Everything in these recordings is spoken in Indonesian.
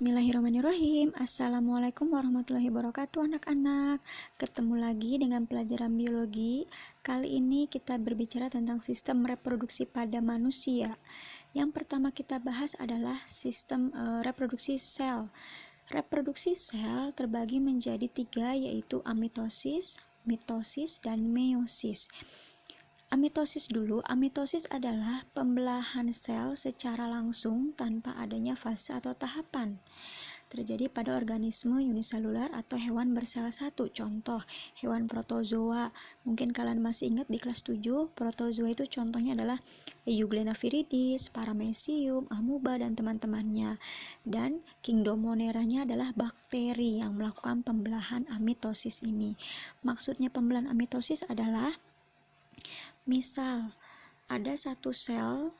Bismillahirrahmanirrahim. Assalamualaikum warahmatullahi wabarakatuh anak-anak. Ketemu lagi dengan pelajaran biologi. Kali ini kita berbicara tentang sistem reproduksi pada manusia. Yang pertama kita bahas adalah sistem reproduksi sel. Reproduksi sel terbagi menjadi 3, yaitu amitosis, mitosis, dan meiosis. Amitosis dulu. Amitosis adalah pembelahan sel secara langsung tanpa adanya fase atau tahapan. Terjadi pada organisme uniselular atau hewan bersel satu. Contoh, hewan protozoa. Mungkin kalian masih ingat di kelas 7, protozoa itu contohnya adalah Euglena viridis, Paramecium, amuba, dan teman-temannya. Dan kingdom Monera-nya adalah bakteri yang melakukan pembelahan amitosis ini. Maksudnya pembelahan amitosis adalah misal ada satu sel,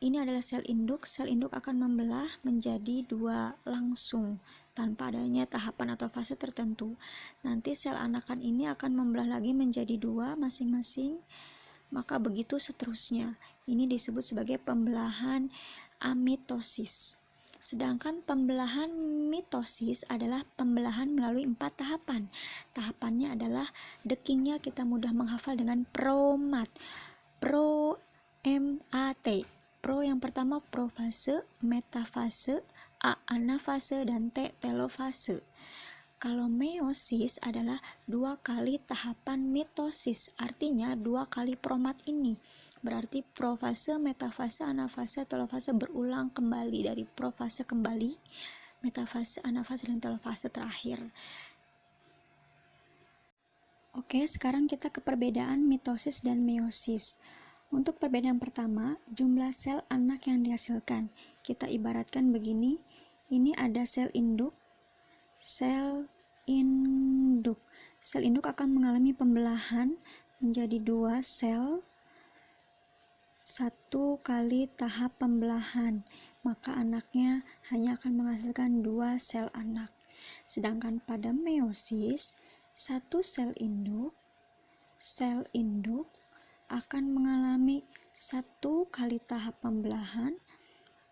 ini adalah sel induk akan membelah menjadi 2 langsung tanpa adanya tahapan atau fase tertentu. Nanti sel anakan ini akan membelah lagi menjadi 2 masing-masing, maka begitu seterusnya. Ini disebut sebagai pembelahan amitosis. Sedangkan pembelahan mitosis adalah pembelahan melalui 4 tahapan. Tahapannya adalah dekingnya kita mudah menghafal dengan promat. Pro-M-A-T. Pro yang pertama profase, metafase, A anafase, dan T telofase. Kalau meiosis adalah 2 kali tahapan mitosis, artinya 2 kali promat ini. Berarti profase, metafase, anafase, telofase berulang kembali dari profase kembali, metafase, anafase, dan telofase terakhir. Oke, sekarang kita ke perbedaan mitosis dan meiosis. Untuk perbedaan pertama, jumlah sel anak yang dihasilkan. Kita ibaratkan begini, ini ada sel induk. Sel induk akan mengalami pembelahan menjadi 2 sel, 1 kali tahap pembelahan, maka anaknya hanya akan menghasilkan 2 sel anak. Sedangkan pada meiosis, 1 sel induk akan mengalami 1 kali tahap pembelahan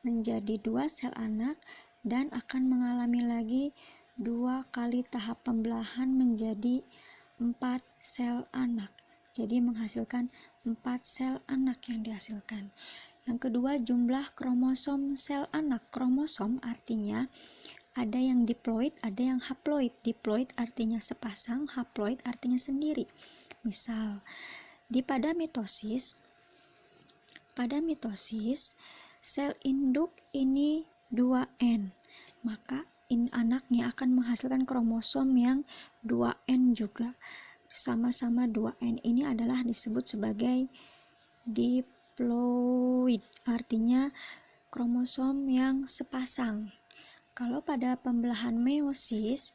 menjadi 2 sel anak dan akan mengalami lagi 2 kali tahap pembelahan menjadi 4 sel anak. Jadi menghasilkan 4 sel anak yang dihasilkan. Yang kedua, jumlah kromosom sel anak. Kromosom artinya ada yang diploid, ada yang haploid. Diploid artinya sepasang, haploid artinya sendiri. Misal, pada mitosis, sel induk ini 2N, maka anaknya akan menghasilkan kromosom yang 2N juga, sama-sama 2N. Ini adalah disebut sebagai diploid, artinya kromosom yang sepasang. Kalau pada pembelahan meiosis,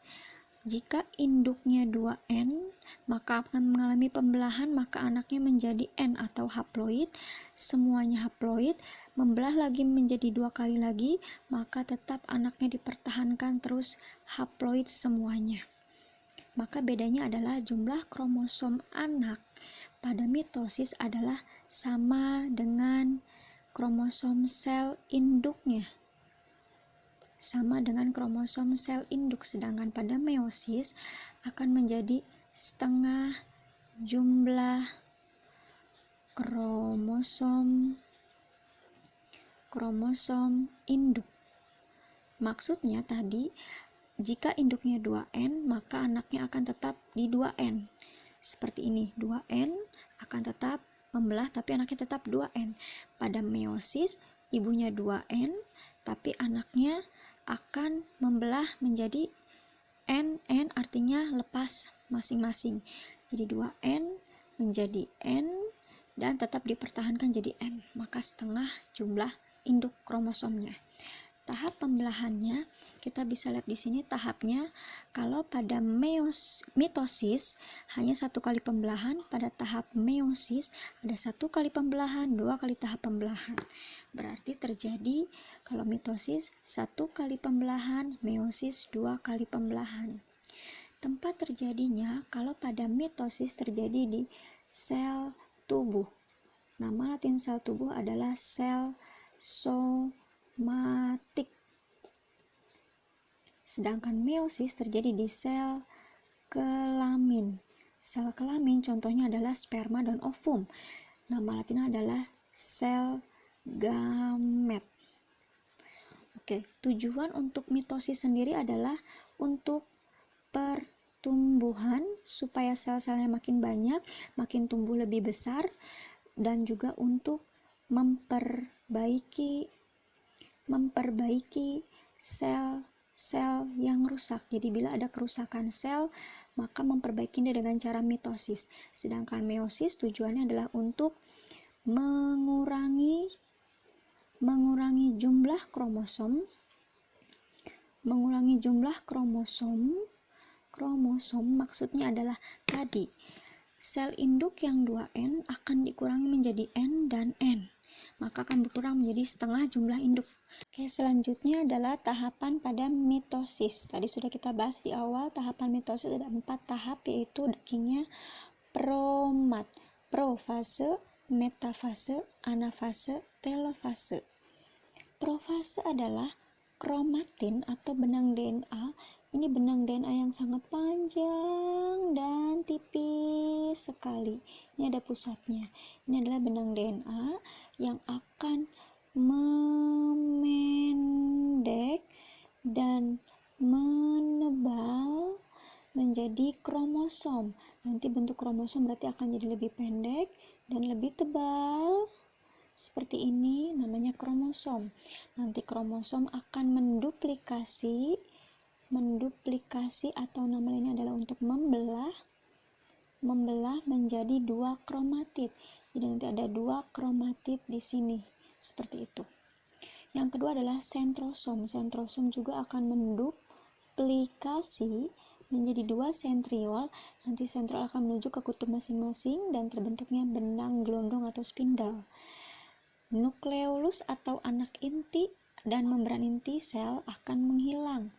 jika induknya 2N, maka akan mengalami pembelahan, maka anaknya menjadi N atau haploid, semuanya haploid, membelah lagi menjadi 2 kali lagi, maka tetap anaknya dipertahankan terus haploid semuanya. Maka bedanya adalah jumlah kromosom anak pada mitosis adalah sama dengan kromosom sel induknya. Sedangkan pada meiosis akan menjadi setengah jumlah kromosom induk. Maksudnya tadi, jika induknya 2N, maka anaknya akan tetap di 2N. Seperti ini, 2N akan tetap membelah, tapi anaknya tetap 2N. Pada meiosis, ibunya 2N, tapi anaknya akan membelah menjadi N artinya lepas masing-masing. Jadi 2N menjadi N dan tetap dipertahankan jadi N, maka setengah jumlah induk kromosomnya. Tahap pembelahannya kita bisa lihat di sini tahapnya. Kalau pada mitosis hanya 1 kali pembelahan, pada tahap meiosis ada 1 kali pembelahan, 2 kali tahap pembelahan. Berarti terjadi kalau mitosis 1 kali pembelahan, meiosis 2 kali pembelahan. Tempat terjadinya kalau pada mitosis terjadi di sel tubuh. Nama latin sel tubuh adalah sel somatik. Sedangkan meiosis terjadi di sel kelamin. Sel kelamin contohnya adalah sperma dan ovum. Nama latinnya adalah sel gamet. Oke, tujuan untuk mitosis sendiri adalah untuk pertumbuhan supaya sel-selnya makin banyak, makin tumbuh lebih besar, dan juga untuk memperbaiki sel-sel yang rusak. Jadi bila ada kerusakan sel, maka memperbaikinya dengan cara mitosis. Sedangkan meiosis tujuannya adalah untuk mengurangi jumlah kromosom. Kromosom maksudnya adalah tadi sel induk yang 2N akan dikurangi menjadi N dan N, maka akan berkurang menjadi setengah jumlah induk. Oke, selanjutnya adalah tahapan pada mitosis. Tadi sudah kita bahas di awal, tahapan mitosis ada 4 tahap, yaitu dagingnya profase, metafase, anafase, telofase. Profase adalah kromatin atau benang DNA. Ini benang DNA yang sangat panjang dan tipis sekali. Ini ada pusatnya. Ini adalah benang DNA yang akan memendek dan menebal menjadi kromosom. Nanti bentuk kromosom berarti akan jadi lebih pendek dan lebih tebal. Seperti ini, namanya kromosom. Nanti kromosom akan menduplikasi atau nama lainnya adalah untuk membelah menjadi 2 kromatid. Jadi nanti ada 2 kromatid di sini, seperti itu. Yang kedua adalah sentrosom. Sentrosom juga akan menduplikasi menjadi 2 sentriol. Nanti sentriol akan menuju ke kutub masing-masing dan terbentuknya benang gelondong atau spindle. Nukleolus atau anak inti dan membran inti sel akan menghilang.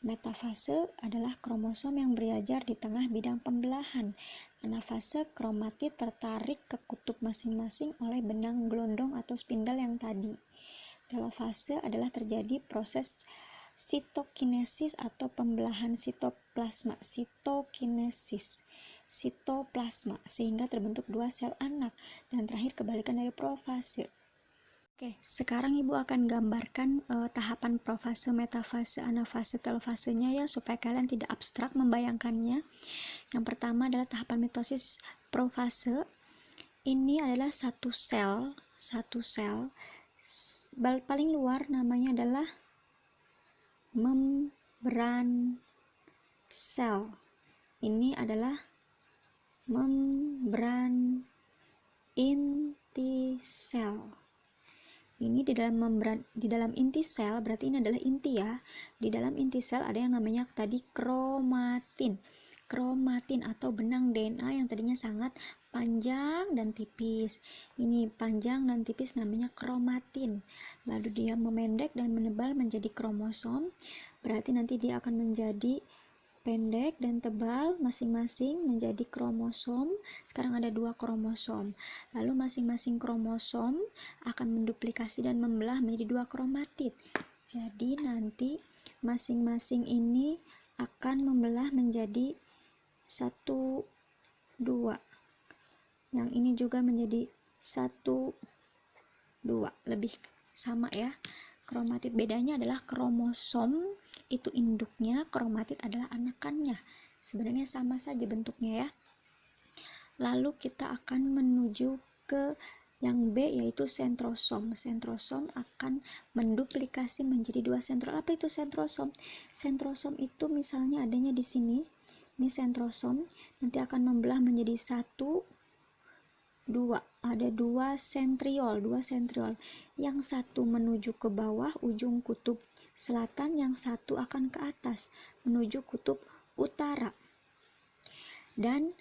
Metafase adalah kromosom yang berjajar di tengah bidang pembelahan. Anafase, kromatid tertarik ke kutub masing-masing oleh benang gelondong atau spindle yang tadi. Telofase adalah terjadi proses sitokinesis atau pembelahan sitoplasma. Sitoplasma sehingga terbentuk 2 sel anak. Dan terakhir kebalikan dari profase. Oke, sekarang Ibu akan gambarkan tahapan profase, metafase, anafase, telofasenya ya, supaya kalian tidak abstrak membayangkannya. Yang pertama adalah tahapan mitosis profase. Ini adalah satu sel. Paling luar namanya adalah membran sel. Ini adalah membran inti sel. Ini di dalam inti sel, berarti ini adalah inti ya. Di dalam inti sel ada yang namanya tadi kromatin atau benang DNA yang tadinya sangat panjang dan tipis. Ini panjang dan tipis namanya kromatin. Lalu dia memendek dan menebal menjadi kromosom. Berarti nanti dia akan menjadi pendek dan tebal masing-masing menjadi kromosom. Sekarang ada 2 kromosom. Lalu masing-masing kromosom akan menduplikasi dan membelah menjadi 2 kromatid. Jadi nanti masing-masing ini akan membelah menjadi 1, 2. Yang ini juga menjadi 1, 2. Lebih sama ya. Kromatid bedanya adalah kromosom itu induknya, kromatid adalah anakannya. Sebenarnya sama saja bentuknya ya. Lalu kita akan menuju ke yang B, yaitu sentrosom. Sentrosom akan menduplikasi menjadi 2 sentriol. Apa itu sentrosom? Sentrosom itu misalnya adanya di sini. Ini sentrosom, nanti akan membelah menjadi 1, 2. Ada 2 sentriol. Yang satu menuju ke bawah ujung kutub selatan, yang satu akan ke atas menuju kutub utara dan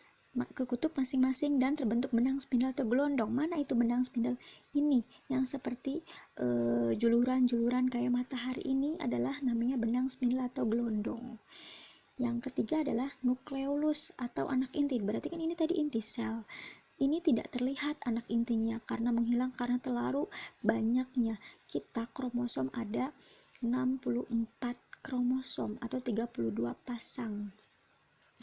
ke kutub masing-masing, dan terbentuk benang spindle atau gelondong. Mana itu benang spindle? Ini yang seperti juluran-juluran kayak matahari, ini adalah namanya benang spindle atau gelondong. Yang ketiga adalah nukleolus atau anak inti. Berarti kan ini tadi inti sel. Ini tidak terlihat anak intinya karena menghilang karena terlalu banyaknya. Kita kromosom ada 64 kromosom atau 32 pasang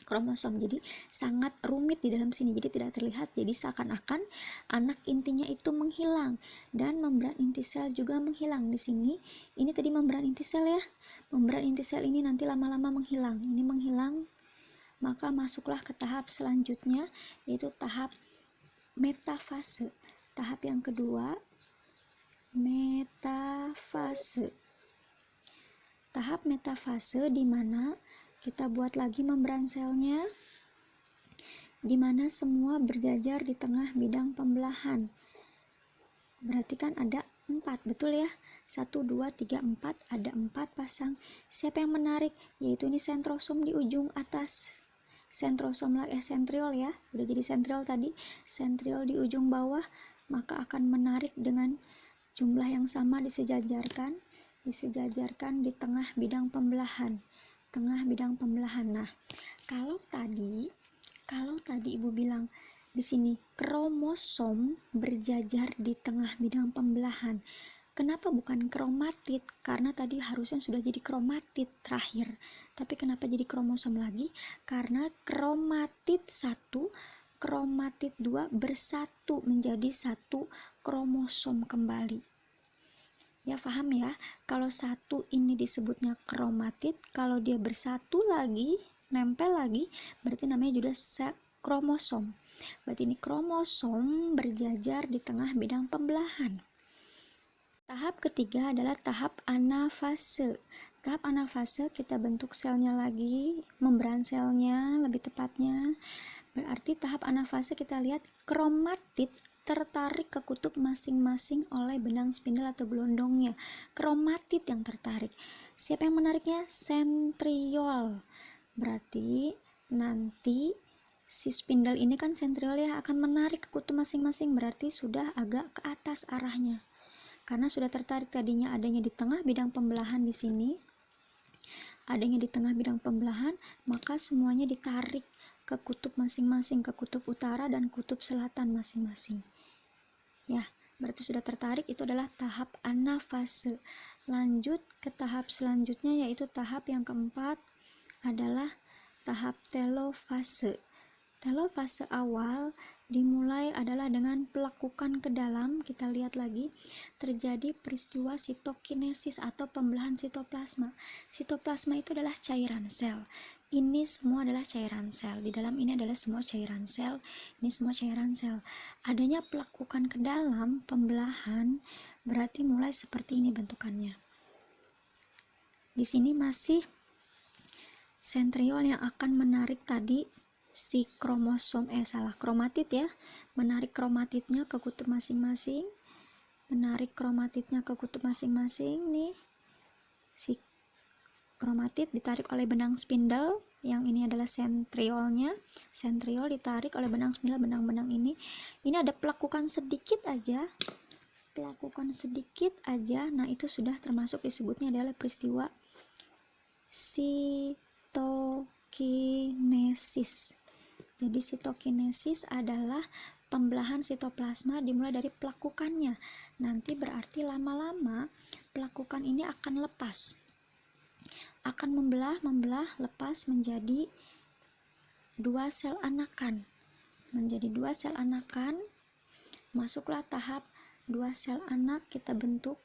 kromosom. Jadi sangat rumit di dalam sini, jadi tidak terlihat. Jadi seakan-akan anak intinya itu menghilang dan membran inti sel juga menghilang. Di sini ini tadi membran inti sel ya. Membran inti sel ini nanti lama-lama menghilang. Ini menghilang, maka masuklah ke tahap selanjutnya, yaitu tahap metafase. Tahap yang kedua, metafase. Tahap metafase di mana kita buat lagi membran selnya, di mana semua berjajar di tengah bidang pembelahan. Berarti kan ada 4, betul ya? 1, 2, 3, 4, ada 4 pasang. Siapa yang menarik? Yaitu ini sentrosom di ujung atas. Sentrosom lagi, sentriol ya, udah jadi sentriol tadi. Sentriol di ujung bawah, maka akan menarik dengan jumlah yang sama disejajarkan di tengah bidang pembelahan. Nah, kalau tadi Ibu bilang di sini kromosom berjajar di tengah bidang pembelahan. Kenapa bukan kromatid? Karena tadi harusnya sudah jadi kromatid terakhir. Tapi kenapa jadi kromosom lagi? Karena kromatid 1, kromatid 2 bersatu menjadi satu kromosom kembali. Ya, paham ya? Kalau satu ini disebutnya kromatid, kalau dia bersatu lagi, nempel lagi, berarti namanya juga kromosom. Berarti ini kromosom berjajar di tengah bidang pembelahan. Tahap ketiga adalah tahap anafase. Tahap anafase kita bentuk selnya lagi, membran selnya lebih tepatnya. Berarti tahap anafase kita lihat kromatid tertarik ke kutub masing-masing oleh benang spindel atau gelondongnya. Kromatid yang tertarik. Siapa yang menariknya? Sentriol. Berarti nanti si spindel ini kan sentriol ya, akan menarik ke kutub masing-masing, berarti sudah agak ke atas arahnya. Karena sudah tertarik tadinya adanya di tengah bidang pembelahan di sini. Adanya di tengah bidang pembelahan, maka semuanya ditarik ke kutub masing-masing, ke kutub utara dan kutub selatan masing-masing. Ya, berarti sudah tertarik, itu adalah tahap anafase. Lanjut ke tahap selanjutnya, yaitu tahap yang keempat adalah tahap telofase. Telofase awal dimulai adalah dengan pelekukan ke dalam. Kita lihat lagi, terjadi peristiwa sitokinesis atau pembelahan sitoplasma. Sitoplasma itu adalah cairan sel. Ini semua adalah cairan sel. Di dalam ini adalah semua cairan sel. Ini semua cairan sel. Adanya pelekukan ke dalam, pembelahan, berarti mulai seperti ini bentukannya. Di sini masih sentriol yang akan menarik tadi si kromatid ya, menarik kromatidnya ke kutub masing-masing, nih si kromatid ditarik oleh benang spindel, yang ini adalah sentriolnya. Sentriol ditarik oleh benang spindel, benang-benang ini ada pelekukan sedikit aja, nah itu sudah termasuk disebutnya adalah peristiwa sitokinesis. Jadi sitokinesis adalah pembelahan sitoplasma dimulai dari pelekukannya. Nanti berarti lama-lama pelekukan ini akan lepas. Akan membelah, lepas menjadi 2 sel anakan. Masuklah tahap 2 sel anak, kita bentuk.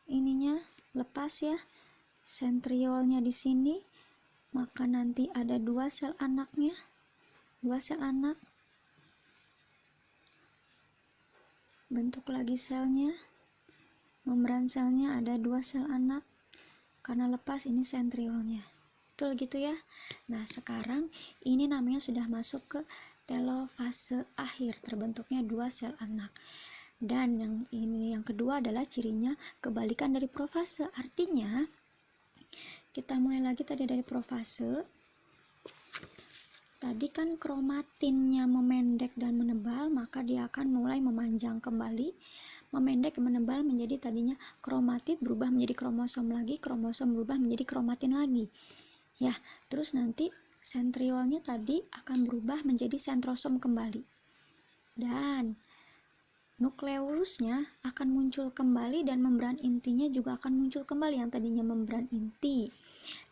Ininya lepas ya. Sentriolnya di sini, maka nanti ada 2 sel anaknya, 2 sel anak. Bentuk lagi selnya, membran selnya ada 2 sel anak. Karena lepas, ini sentriolnya. Betul gitu ya. Nah, sekarang ini namanya sudah masuk ke telofase akhir, terbentuknya 2 sel anak. Dan yang kedua adalah cirinya kebalikan dari profase. Artinya kita mulai lagi tadi dari profase. Tadi kan kromatinnya memendek dan menebal, maka dia akan mulai memanjang kembali. Memendek menebal menjadi tadinya kromatid berubah menjadi kromosom lagi, kromosom berubah menjadi kromatin lagi. Ya, terus nanti sentriolnya tadi akan berubah menjadi sentrosom kembali. Dan nukleolusnya akan muncul kembali dan membran intinya juga akan muncul kembali. Yang tadinya membran inti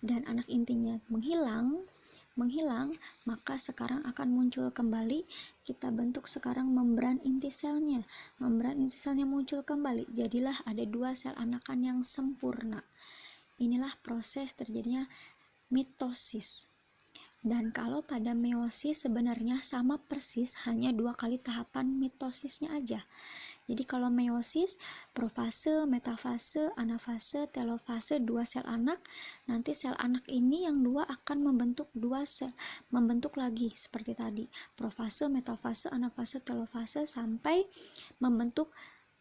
dan anak intinya menghilang, maka sekarang akan muncul kembali. Kita bentuk sekarang membran inti selnya. Membran inti selnya muncul kembali. Jadilah ada 2 sel anakan yang sempurna. Inilah proses terjadinya mitosis. Dan kalau pada meiosis sebenarnya sama persis, hanya 2 kali tahapan mitosisnya aja. Jadi kalau meiosis, profase, metafase, anafase, telofase, 2 sel anak. Nanti sel anak ini yang 2 akan membentuk 2 sel, membentuk lagi seperti tadi, profase, metafase, anafase, telofase, sampai membentuk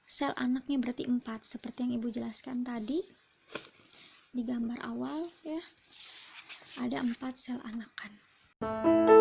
sel anaknya berarti 4, seperti yang Ibu jelaskan tadi di gambar awal ya. Ada 4 sel anakan.